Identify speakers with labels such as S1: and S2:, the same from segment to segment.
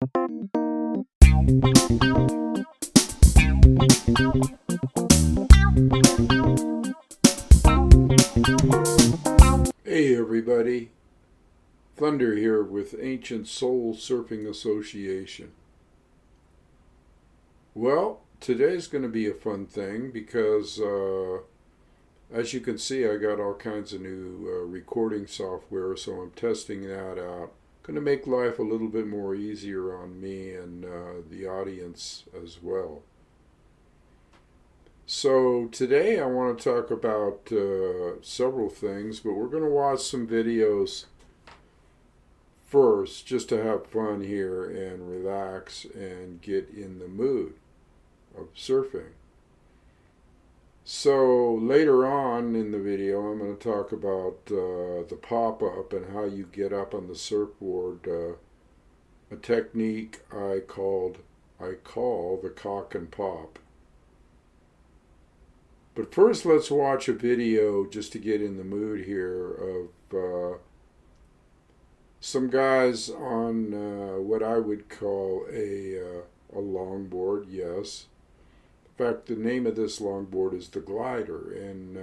S1: Hey everybody, Thunder here with Ancient Soul Surfing Association. Well, today's going to be a fun thing because as you can see, I got all kinds of new recording software, so I'm testing that out. Going to make life a little bit more easier on me and the audience as well. So today I want to talk about several things, but we're going to watch some videos first just to have fun here and relax and get in the mood of surfing. So later on in the video I'm going to talk about the pop-up and how you get up on the surfboard, a technique I call the cock and pop. But first, let's watch a video just to get in the mood here of some guys on what I would call a longboard, yes. In fact, the name of this longboard is the glider. And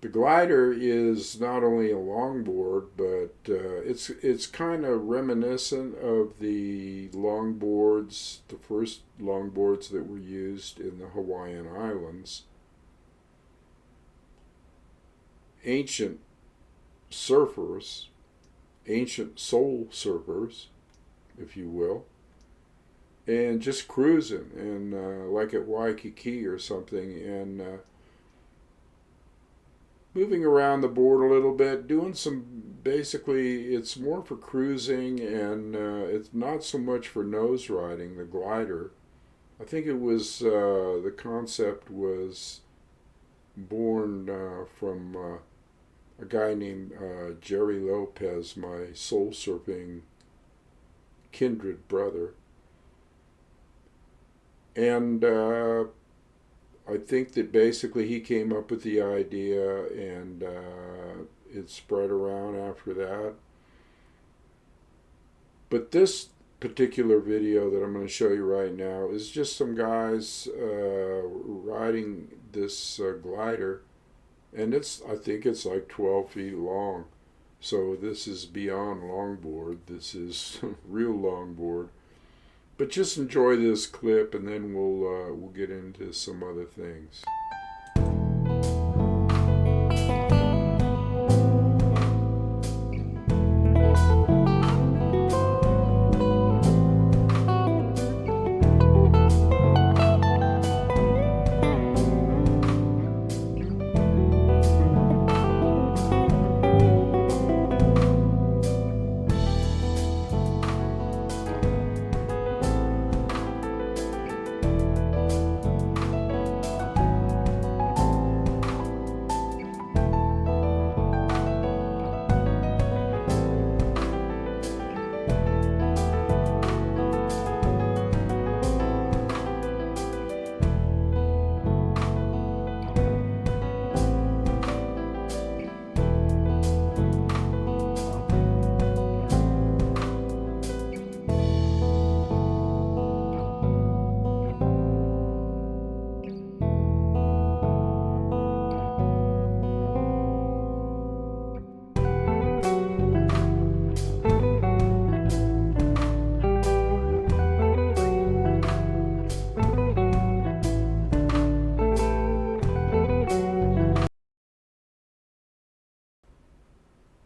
S1: the glider is not only a longboard, but it's kind of reminiscent of the longboards, the first longboards that were used in the Hawaiian Islands. Ancient surfers, ancient soul surfers, if you will, and just cruising, and like at Waikiki or something, and moving around the board a little bit, doing some, basically it's more for cruising, and it's not so much for nose riding, the glider. I think it was, the concept was born from a guy named Jerry Lopez, my soul surfing kindred brother. And I think that basically he came up with the idea, and it spread around after that. But this particular video that I'm going to show you right now is just some guys riding this glider, and I think it's like 12 feet long. So this is beyond longboard. This is real longboard. But just enjoy this clip, and then we'll get into some other things.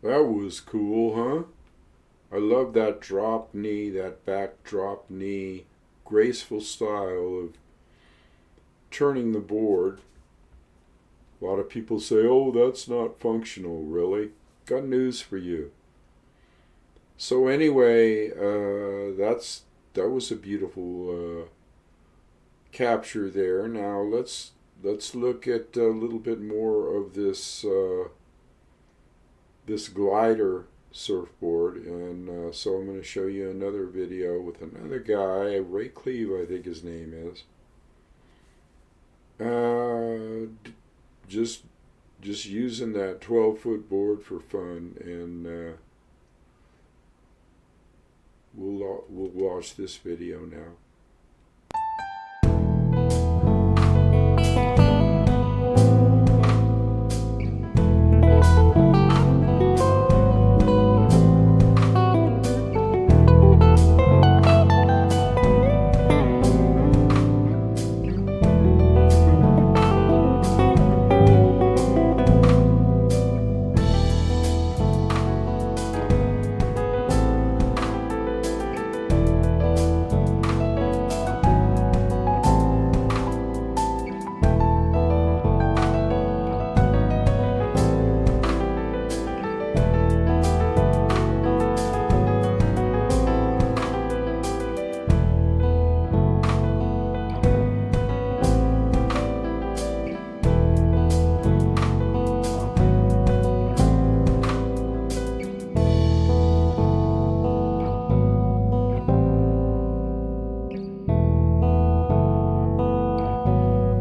S1: That was cool, huh? I love that drop knee, that back drop knee, graceful style of turning the board. A lot of people say, oh, that's not functional, really. Got news for you. So anyway, that was a beautiful capture there. Now let's look at a little bit more of this this glider surfboard, and so I'm going to show you another video with another guy, Ray Cleve, I think his name is. Just using that 12-foot board for fun, and we'll we'll watch this video now.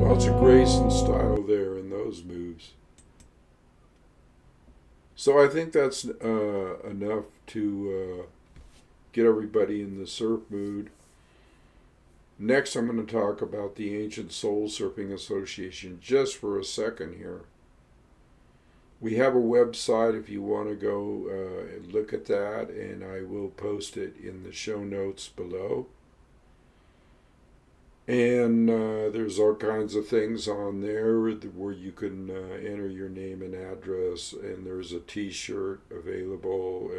S1: Lots of grace and style there in those moves. So I think that's enough to get everybody in the surf mood. Next, I'm going to talk about the Ancient Soul Surfing Association just for a second here. We have a website if you want to go look at that, and I will post it in the show notes below. And there's all kinds of things on there where you can enter your name and address, and there's a t-shirt available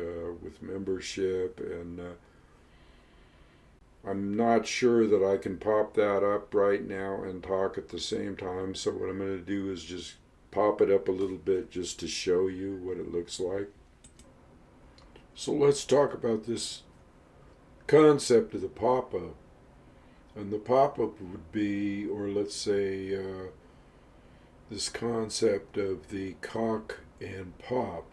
S1: with membership, and I'm not sure that I can pop that up right now and talk at the same time, so what I'm going to do is just pop it up a little bit just to show you what it looks like. So let's talk about this concept of the pop-up. And the pop-up would be, or let's say, this concept of the cock and pop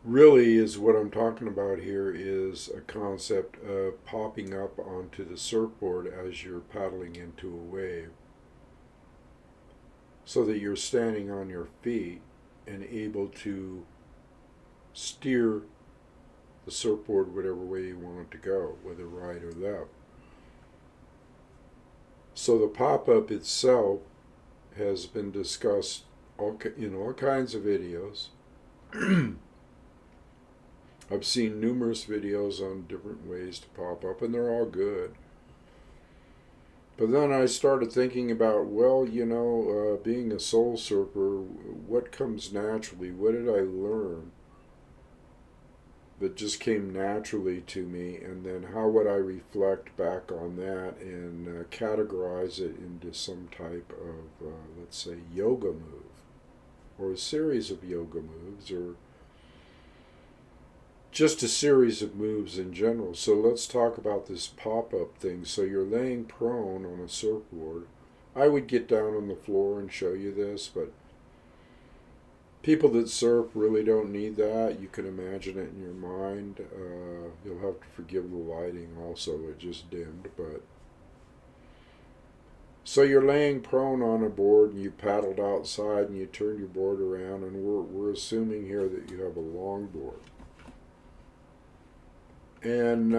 S1: really is what I'm talking about here, is a concept of popping up onto the surfboard as you're paddling into a wave, so that you're standing on your feet and able to steer the surfboard whatever way you want it to go, whether right or left. So the pop-up itself has been discussed in all kinds of videos. I've seen numerous videos on different ways to pop up, and they're all good. But then I started thinking about, well, being a soul surfer, what comes naturally? What did I learn that just came naturally to me, and then how would I reflect back on that and categorize it into some type of, let's say, yoga move, or a series of yoga moves, or just a series of moves in general. So let's talk about this pop-up thing. So you're laying prone on a surfboard. I would get down on the floor and show you this, but people that surf really don't need that. You can imagine it in your mind. You'll have to forgive the lighting also, it just dimmed. But so you're laying prone on a board, and you paddled outside, and you turn your board around, and we're assuming here that you have a longboard. And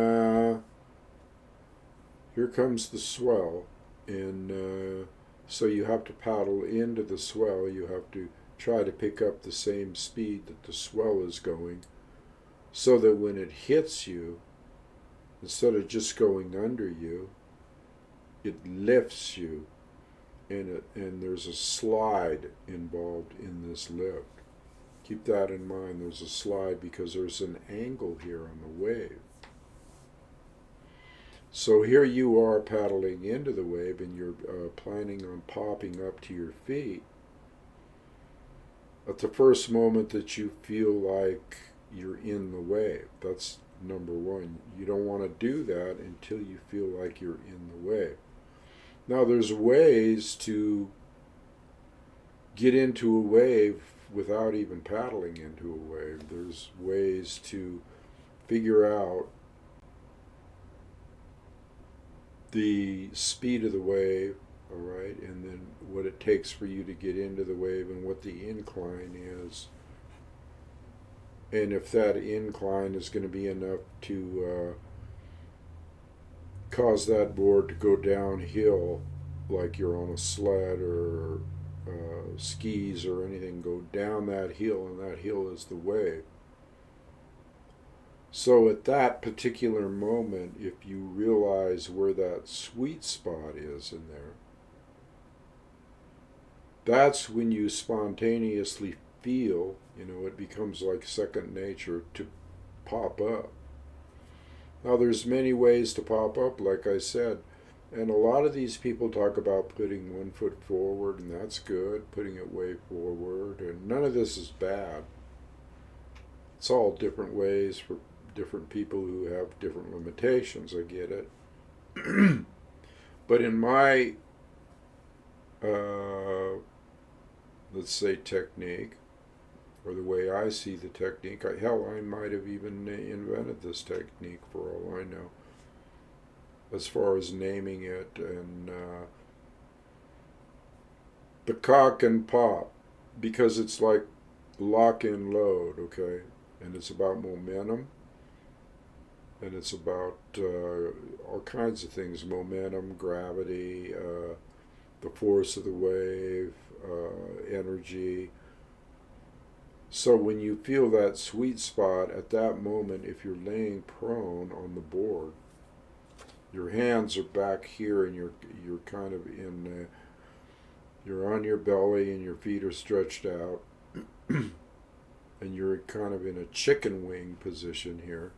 S1: here comes the swell, and so you have to paddle into the swell. You have to try to pick up the same speed that the swell is going, so that when it hits you, instead of just going under you, it lifts you, and there's a slide involved in this lift. Keep that in mind. There's a slide because there's an angle here on the wave. So here you are paddling into the wave, and you're planning on popping up to your feet. At the first moment that you feel like you're in the wave, that's number one. You don't want to do that until you feel like you're in the wave. Now there's ways to get into a wave without even paddling into a wave. There's ways to figure out the speed of the wave, all right, and then what it takes for you to get into the wave and what the incline is. And if that incline is going to be enough to cause that board to go downhill, like you're on a sled or skis or anything, go down that hill, and that hill is the wave. So at that particular moment, if you realize where that sweet spot is in there, that's when you spontaneously feel, it becomes like second nature to pop up. Now there's many ways to pop up, like I said, and a lot of these people talk about putting 1 foot forward, and that's good, putting it way forward, and none of this is bad. It's all different ways for different people who have different limitations, I get it. But in my, let's say, technique, or the way I see the technique, hell, I might have even invented this technique for all I know, as far as naming it, and the cock and pop, because it's like lock and load, okay? And it's about momentum, and it's about all kinds of things: momentum, gravity, the force of the wave, energy. So when you feel that sweet spot at that moment, if you're laying prone on the board, your hands are back here, and you're kind of in, you're on your belly, and your feet are stretched out, and you're kind of in a chicken wing position here.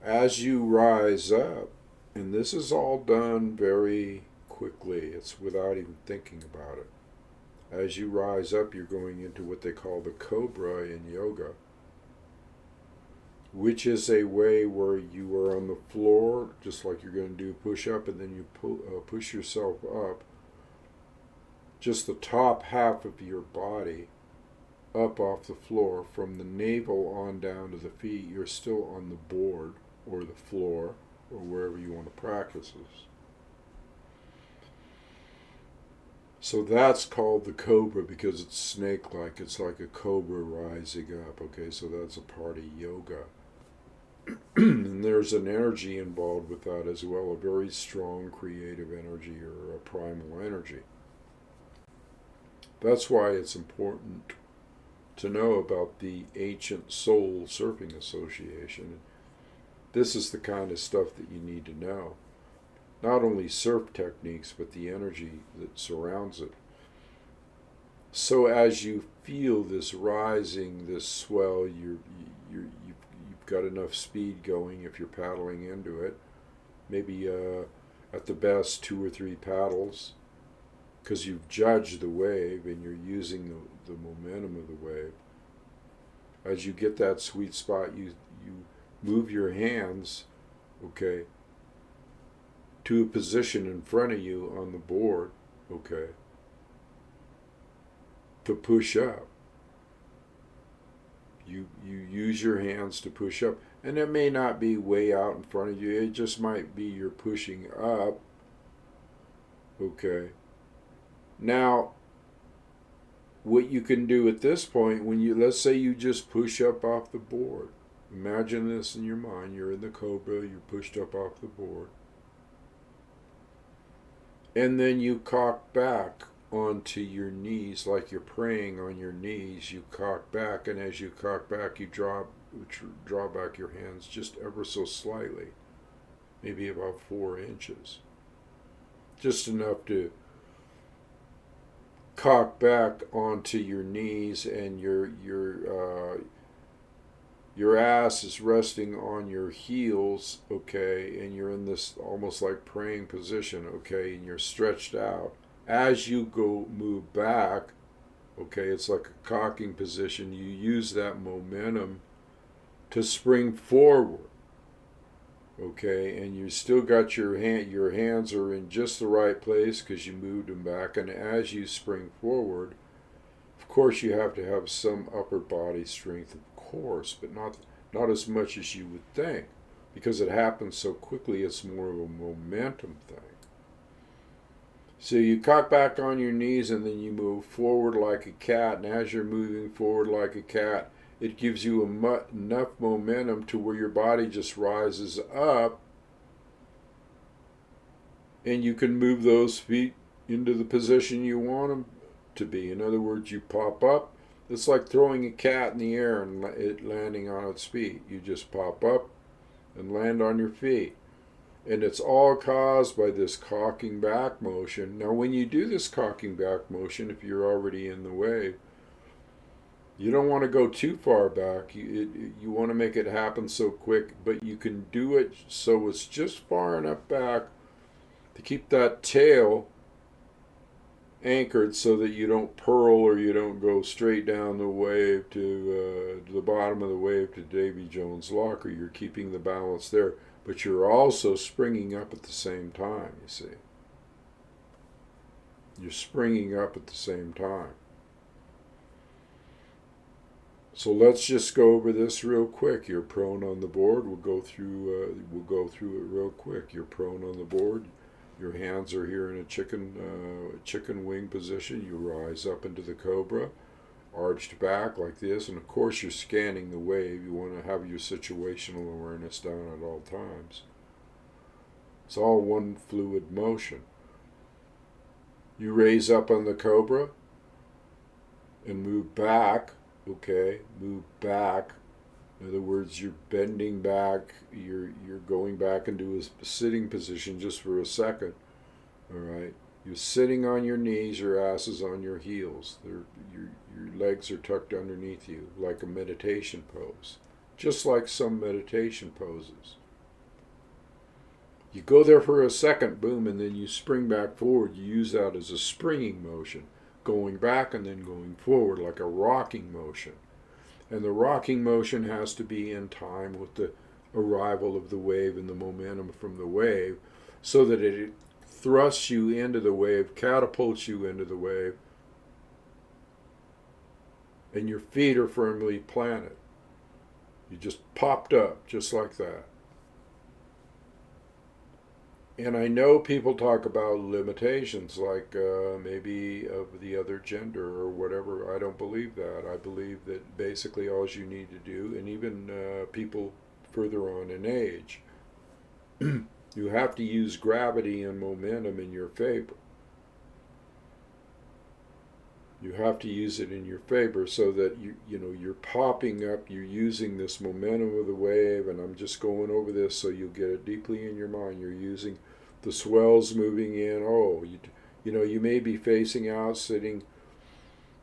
S1: As you rise up, and this is all done very quickly, it's without even thinking about it. As you rise up, you're going into what they call the cobra in yoga, which is a way where you are on the floor, just like you're going to do a push-up, and then you push yourself up, just the top half of your body up off the floor, from the navel on down to the feet. You're still on the board or the floor or wherever you want to practice this. So that's called the cobra because it's snake-like. It's like a cobra rising up, okay? So that's a part of yoga. And there's an energy involved with that as well, a very strong creative energy, or a primal energy. That's why it's important to know about the Ancient Soul Surfing Association. This is the kind of stuff that you need to know. Not only surf techniques, but the energy that surrounds it. So as you feel this rising, this swell, you've got enough speed going if you're paddling into it. Maybe at the best 2 or 3 paddles, because you've judged the wave and you're using the momentum of the wave. As you get that sweet spot, you move your hands, okay, to a position in front of you on the board, okay, to push up. You use your hands to push up, and it may not be way out in front of you, it just might be you're pushing up, okay. Now, what you can do at this point, let's say you just push up off the board. Imagine this in your mind, you're in the cobra, you're pushed up off the board. And then you cock back onto your knees, like you're praying on your knees. You cock back, and as you cock back, you draw back your hands just ever so slightly, maybe about 4 inches. Just enough to cock back onto your knees, and your ass is resting on your heels, okay, and you're in this almost like praying position, okay, and you're stretched out. As you move back, okay, it's like a cocking position. You use that momentum to spring forward, okay, and you still got your hands are in just the right place because you moved them back, and as you spring forward, of course you have to have some upper body strength, of course, but not as much as you would think, because it happens so quickly. It's more of a momentum thing. So you cock back on your knees and then you move forward like a cat. And as you're moving forward like a cat, it gives you enough momentum to where your body just rises up and you can move those feet into the position you want them to be. In other words, you pop up. It's like throwing a cat in the air and it landing on its feet. You just pop up and land on your feet. And it's all caused by this cocking back motion. Now, when you do this cocking back motion, if you're already in the wave, you don't want to go too far back. You want to make it happen so quick, but you can do it so it's just far enough back to keep that tail anchored so that you don't purl or you don't go straight down the wave to the bottom of the wave to Davy Jones' locker. You're keeping the balance there, but you're also springing up at the same time, you see. You're springing up at the same time. So let's just go over this real quick. You're prone on the board. We'll go through it real quick. You're prone on the board. Your hands are here in a chicken wing position. You rise up into the cobra, arched back like this, and of course you're scanning the wave. You want to have your situational awareness down at all times. It's all one fluid motion. You raise up on the cobra and move back, okay? Move back. In other words, you're bending back, you're going back into a sitting position just for a second, all right? You're sitting on your knees, your ass is on your heels. Your legs are tucked underneath you like a meditation pose, just like some meditation poses. You go there for a second, boom, and then you spring back forward. You use that as a springing motion, going back and then going forward like a rocking motion. And the rocking motion has to be in time with the arrival of the wave and the momentum from the wave so that it thrusts you into the wave, catapults you into the wave, and your feet are firmly planted. You just popped up just like that. And I know people talk about limitations, like maybe of the other gender or whatever. I don't believe that. I believe that basically all you need to do, and even people further on in age, you have to use gravity and momentum in your favor. You have to use it in your favor so that you're popping up, you're using this momentum of the wave, and I'm just going over this so you'll get it deeply in your mind. You're using the swells moving in. You may be facing out, sitting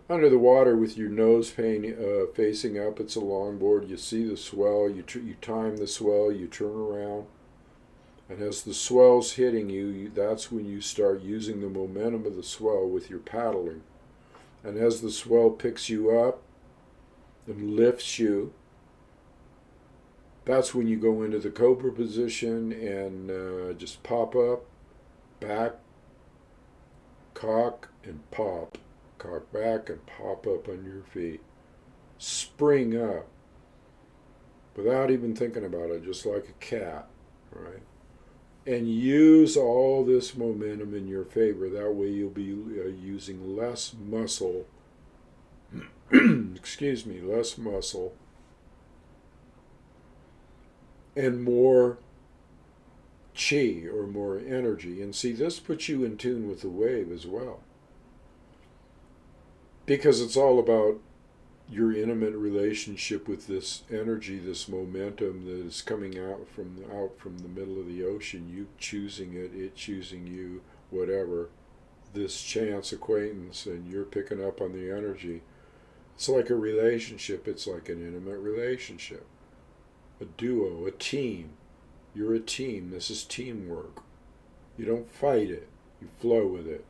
S1: under the water with your nose facing up. It's a longboard. You see the swell, you time the swell, you turn around, and as the swell's hitting you, that's when you start using the momentum of the swell with your paddling. And as the swell picks you up and lifts you, that's when you go into the cobra position and just pop up, back, cock, and pop. Cock back and pop up on your feet. Spring up without even thinking about it, just like a cat, right? And use all this momentum in your favor. That way you'll be using less muscle, less muscle, and more chi, or more energy. And see, this puts you in tune with the wave as well. Because it's all about your intimate relationship with this energy, this momentum that is coming out from the middle of the ocean, you choosing it choosing you, whatever, this chance acquaintance, and you're picking up on the energy. It's like a relationship. It's like an intimate relationship. A duo, a team. You're a team. This is teamwork. You don't fight it. You flow with it.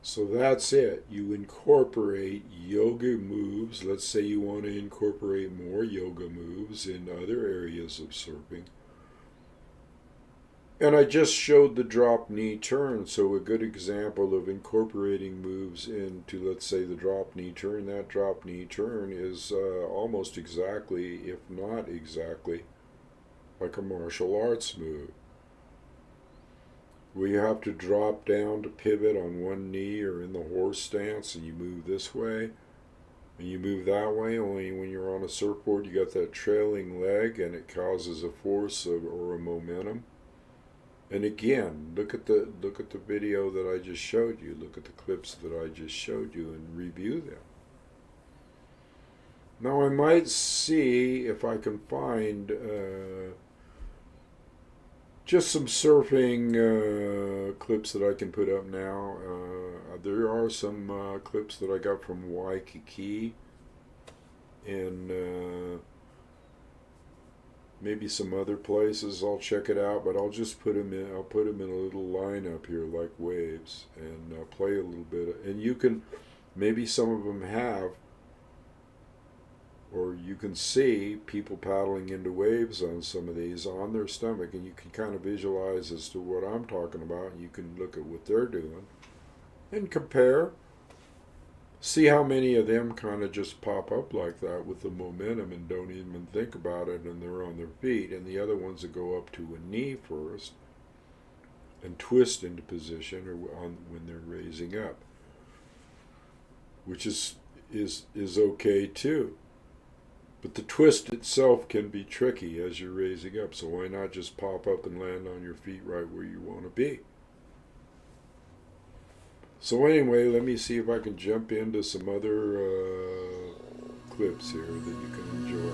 S1: So that's it. You incorporate yoga moves. Let's say you want to incorporate more yoga moves in other areas of surfing. And I just showed the drop knee turn, so a good example of incorporating moves into, let's say, the drop knee turn. That drop knee turn is almost exactly, if not exactly, like a martial arts move. where you have to drop down to pivot on one knee or in the horse stance, and you move this way and you move that way. Only when you're on a surfboard, you got that trailing leg, and it causes a force or a momentum. And again, look at the video that I just showed you. Look at the clips that I just showed you and review them. Now I might see if I can find just some surfing clips that I can put up now. There are some clips that I got from Waikiki and maybe some other places. I'll check it out, but I'll just put them in. I'll put them in a little lineup here, like waves, and play a little bit. And you can, maybe some of them have, or you can see people paddling into waves on some of these on their stomach, and you can kind of visualize as to what I'm talking about. And you can look at what they're doing and compare. See how many of them kind of just pop up like that with the momentum and don't even think about it, and they're on their feet, and the other ones that go up to a knee first and twist into position or when they're raising up, which is okay too. But the twist itself can be tricky as you're raising up, so why not just pop up and land on your feet right where you want to be? So anyway, let me see if I can jump into some other clips here that you can enjoy.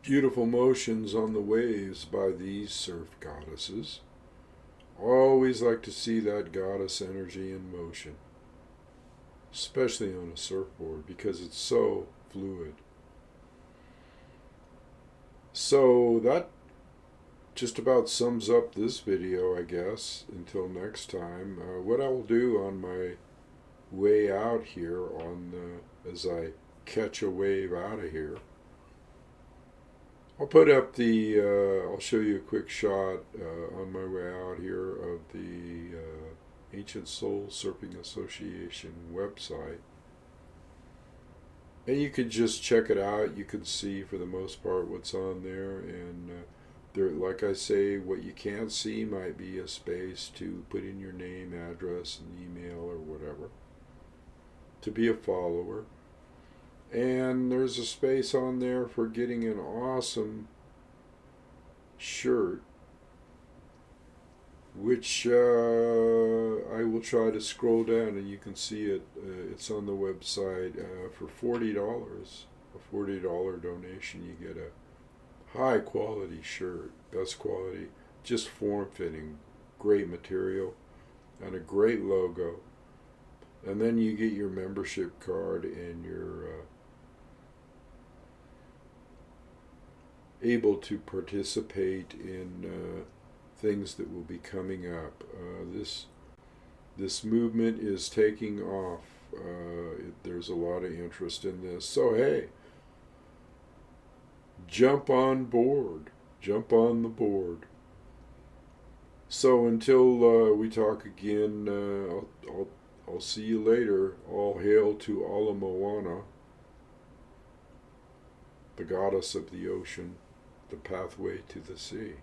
S1: Beautiful motions on the waves by these surf goddesses. Always like to see that goddess energy in motion, especially on a surfboard, because it's so fluid. So that just about sums up this video, I guess. Until next time, what I will do on my way out here, as I catch a wave out of here, I'll put up I'll show you a quick shot on my way out here of the Ancient Soul Surfing Association website. And you can just check it out. You can see for the most part what's on there. And there, like I say, what you can't see might be a space to put in your name, address, and email or whatever, to be a follower. And there's a space on there for getting an awesome shirt, which I will try to scroll down and you can see it. It's on the website for $40. A $40 donation, you get a high quality shirt, best quality, just form fitting, great material, and a great logo. And then you get your membership card and you're able to participate in things that will be coming up. This movement is taking off. There's a lot of interest in this. So hey, jump on board. Jump on the board. So until we talk again, I'll see you later. All hail to Ala Moana, the goddess of the ocean, the pathway to the sea.